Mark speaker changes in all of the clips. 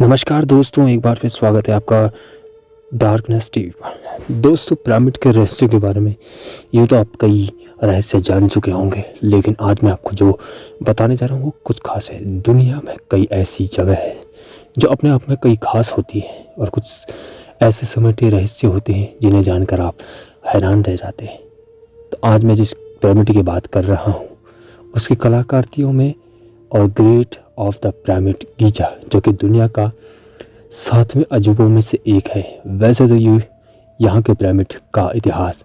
Speaker 1: नमस्कार दोस्तों, एक बार फिर स्वागत है आपका डार्कनेस टीवी पर। दोस्तों, पिरामिड के रहस्य के बारे में यूँ तो आप कई रहस्य जान चुके होंगे, लेकिन आज मैं आपको जो बताने जा रहा हूँ वो कुछ खास है। दुनिया में कई ऐसी जगह है जो अपने आप में कई खास होती है और कुछ ऐसे सिमटे रहस्य होते हैं जिन्हें जानकर आप हैरान रह जाते हैं। तो आज मैं जिस पिरामिड की बात कर रहा हूँ उसकी कलाकृतियों में और great of the pyramid Giza, जो कि दुनिया का 7वें अजूबों में से एक है। वैसे तो ये यहाँ के पिरामिड का इतिहास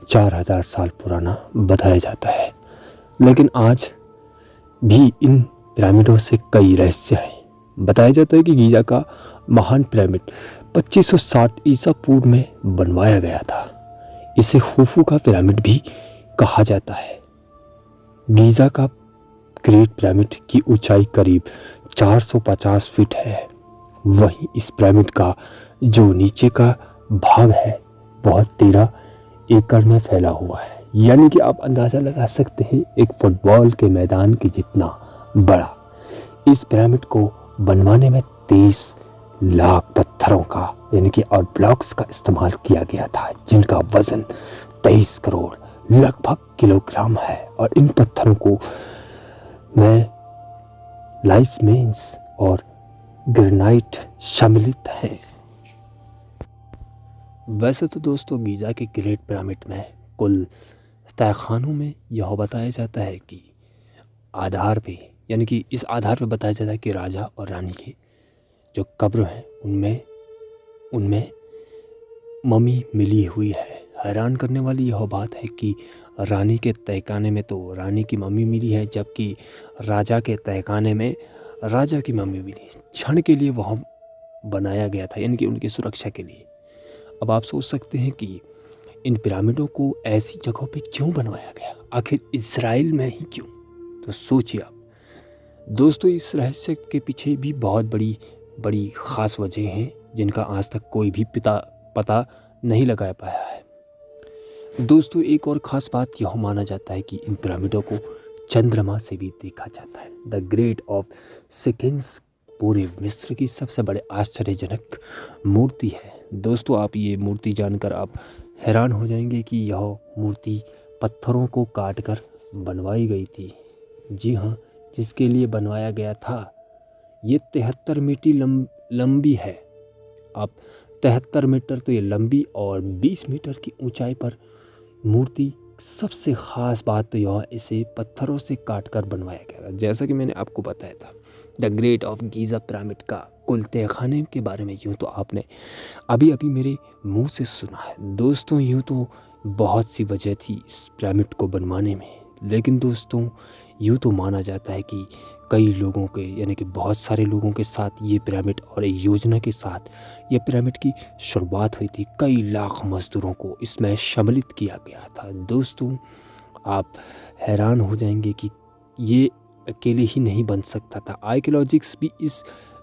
Speaker 1: 4000 साल पुराना बताया जाता है, लेकिन आज भी इन पिरामिडों से कई रहस्य हैं। बताया जाता है कि गीजा का महान पिरामिड 2560 ईसा पूर्व में बनवाया गया था। इसे खुफू का पिरामिड भी कहा जाता है। गीजा का ग्रेट पिरामिड की ऊंचाई करीब 450 फीट है। वहीं इस पिरामिड का जो नीचे का भाग है वह 13 एकड़ में फैला हुआ है, यानी कि आप अंदाज़ा लगा सकते हैं एक फुटबॉल के मैदान के जितना बड़ा। इस पिरामिड को बनवाने में 23 लाख पत्थरों का यानी कि और ब्लॉक्स का इस्तेमाल किया गया था, जिनका वजन 23 करोड़ लगभग किलोग्राम है। और इन पत्थरों को में लाइसमेंस और ग्रेनाइट शामिलित हैं। वैसे तो दोस्तों, गीज़ा के ग्रेट पिरामिड में कुल तहखानों में यह बताया जाता है कि आधार पे यानी कि इस आधार पे बताया जाता है कि राजा और रानी के जो कब्र हैं उनमें मम्मी मिली हुई है। हैरान करने वाली यह बात है कि रानी के तहखाने में तो रानी की मम्मी मिली है, जबकि राजा के तहखाने में राजा की मम्मी मिली। क्षण के लिए वह बनाया गया था, यानी कि उनकी सुरक्षा के लिए। अब आप सोच सकते हैं कि इन पिरामिडों को ऐसी जगहों पे क्यों बनवाया गया, आखिर इज़राइल में ही क्यों? तो सोचिए आप दोस्तों, इस रहस्य के पीछे भी बहुत बड़ी बड़ी ख़ास वजह हैं जिनका आज तक कोई भी पता नहीं लगा पाया है। दोस्तों, एक और ख़ास बात यह माना जाता है कि इन पिरामिडों को चंद्रमा से भी देखा जाता है। द ग्रेट ऑफ सिकिन्स पूरे मिस्र की सबसे बड़े आश्चर्यजनक मूर्ति है। दोस्तों, आप ये मूर्ति जानकर आप हैरान हो जाएंगे कि यह मूर्ति पत्थरों को काट कर बनवाई गई थी। जी हाँ, जिसके लिए बनवाया गया था ये 73 मीटर लंबी है। आप 73 मीटर तो ये लंबी और 20 मीटर की ऊंचाई पर मूर्ति। सबसे ख़ास बात तो यह इसे पत्थरों से काटकर बनवाया गया था। जैसा कि मैंने आपको बताया था, the great of Giza pyramid का कुल तहखाने के बारे में यूँ तो आपने अभी अभी मेरे मुंह से सुना है। दोस्तों, यूँ तो बहुत सी वजह थी इस पिरामिड को बनवाने में, लेकिन दोस्तों यूँ तो माना जाता है कि कई लोगों के यानी कि बहुत सारे लोगों के साथ ये पिरामिड और एक योजना के साथ ये पिरामिड की शुरुआत हुई थी। कई लाख मजदूरों को इसमें सम्मिलित किया गया था। दोस्तों, आप हैरान हो जाएंगे कि ये अकेले ही नहीं बन सकता था। आर्कियोलॉजिस्ट भी इस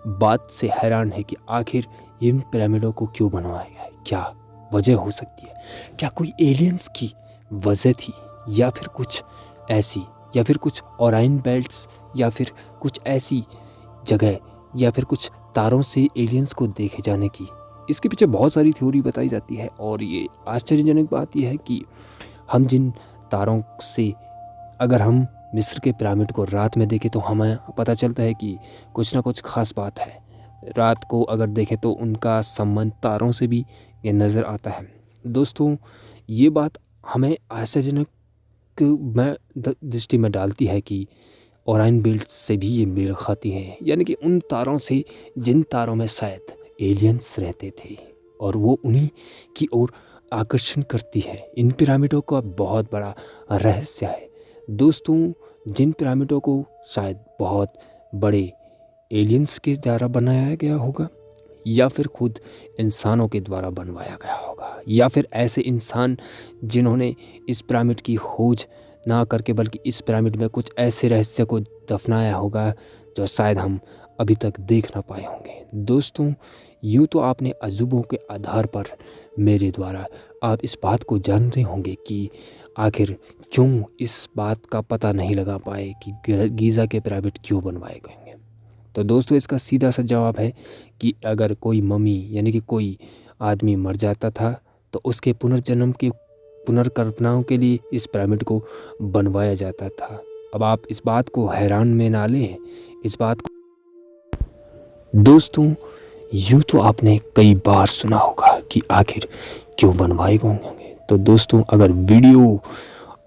Speaker 1: बात से हैरान है कि आखिर इन पिरामिडों को क्यों बनवाया गया है। क्या वजह हो सकती है? क्या कोई एलियंस की वजह थी, या फिर कुछ ऐसी, या फिर कुछ ओराइन बेल्ट्स, या फिर कुछ ऐसी जगह, या फिर कुछ तारों से एलियंस को देखे जाने की? इसके पीछे बहुत सारी थ्योरी बताई जाती है। और ये आश्चर्यजनक बात यह है कि हम जिन तारों से, अगर हम मिस्र के पिरामिड को रात में देखें तो हमें पता चलता है कि कुछ ना कुछ खास बात है। रात को अगर देखें तो उनका संबंध तारों से भी ये नज़र आता है। दोस्तों, ये बात हमें आश्चर्यजनक दृष्टि में डालती है कि ओराइन बेल्ट से भी ये मेल खाती हैं, यानी कि उन तारों से जिन तारों में शायद एलियंस रहते थे और वो उन्हीं की ओर आकर्षण करती है। इन पिरामिडों का बहुत बड़ा रहस्य है। दोस्तों, जिन पिरामिडों को शायद बहुत बड़े एलियंस के द्वारा बनाया गया होगा, या फिर खुद इंसानों के द्वारा बनवाया गया होगा, या फिर ऐसे इंसान जिन्होंने इस पिरामिड की खोज ना करके बल्कि इस पिरामिड में कुछ ऐसे रहस्य को दफनाया होगा जो शायद हम अभी तक देख ना पाए होंगे। दोस्तों, यूँ तो आपने अजूबों के आधार पर मेरे द्वारा आप इस बात को जान रहे होंगे कि आखिर क्यों इस बात का पता नहीं लगा पाए कि गीज़ा के पिरामिड क्यों बनवाए गए हैं। तो दोस्तों इसका सीधा सा जवाब है कि अगर कोई मम्मी यानी कि कोई आदमी मर जाता था तो उसके पुनर्जन्म की पुनर्कल्पनाओं के लिए इस पिरामिड को बनवाया जाता था। अब आप इस बात को हैरान में ना लें, इस बात को दोस्तों यूँ तो आपने कई बार सुना होगा कि आखिर क्यों बनवाए गए होंगे। तो दोस्तों अगर वीडियो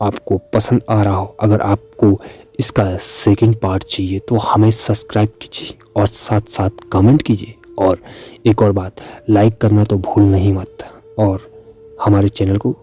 Speaker 1: आपको पसंद आ रहा हो, अगर आपको इसका सेकंड पार्ट चाहिए तो हमें सब्सक्राइब कीजिए और साथ साथ कमेंट कीजिए। और एक और बात, लाइक करना तो भूल नहीं मत और हमारे चैनल को